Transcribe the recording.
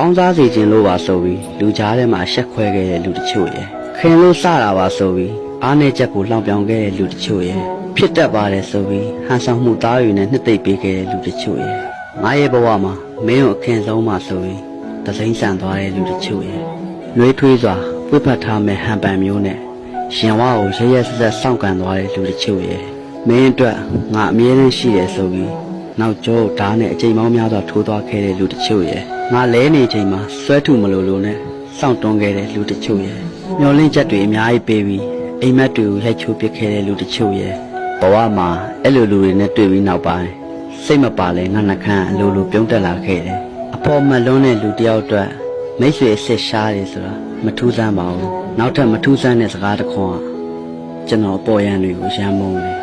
ကောင်းစားစေခြင်းလို့ပါဆိုပြီးလူကြားထဲမှာရှက်ခွဲခဲ့တဲ့လူတချို့ရဲ့ခင်လို့စတာပါဆိုပြီးအားနေချက်ကိုလှောင်ပြောင်ခဲ့တဲ့လူတချို့ရဲ့ဖြစ်တတ်ပါတယ်ဆိုပြီးဟန်ဆောင်မှုသားတွေနဲ့နှစ်သိမ့်ပေးခဲ့တဲ့လူတချို့ရဲ့ငါရဲ့ဘဝမှာမင်းကိုအခင်ဆုံးပါဆိုပြီးသစိမ့်ဆန်သွားတဲ့လူတချို့ရဲ့နှွေးထွေးစွာပွေ့ဖက်ထားမဲ့ဟန်ပန်မျိုးနဲ့ရင်ဝါကိုရရက်ဆက်ဆက်စောင့်ကန်သွားတဲ့လူတချို့ရဲ့မင်းအတွက်ငါအမြဲတမ်းရှိတယ်ဆိုပြီးနောက်ကျောဓာတ်နဲ့အချိန်မောင်းများစွာထိုးသွားခဲ့တဲ့လူတချို့ရဲ့ငါလဲနေချိန်မှာဆွဲထုမလို့လို့နဲ့စောင့်တွန်းခဲ့တဲ့လူတချို့ရဲ့မျောလင့်ချက်တွေအများကြီးပေးပြီးအိမ်မက်တွေကိုရိုက်ချိုးပစ်ခဲ့တဲ့လူတချို့ရဲ့ဘဝမှာအဲ့လိုလူတွေနဲ့တွေ့ပြီးနောက်ပိုင်းစိတ်မပါလဲငါနှခမ်းအလိုလိုပြုံးတက်လာခဲ့တယ်အပေါ်မလွန်းတဲ့လူတယောက်အတွက်မိတ်ဆွေအစ်စ်ရှားတယ်ဆိုတာမထူးဆန်းပါဘူးနောက်ထပ်မထူးဆန်းတဲ့စကားတစ်ခွန်းကကျွန်တော်အပေါ်ရန်တွေကိုရမ်းမုန်းတယ်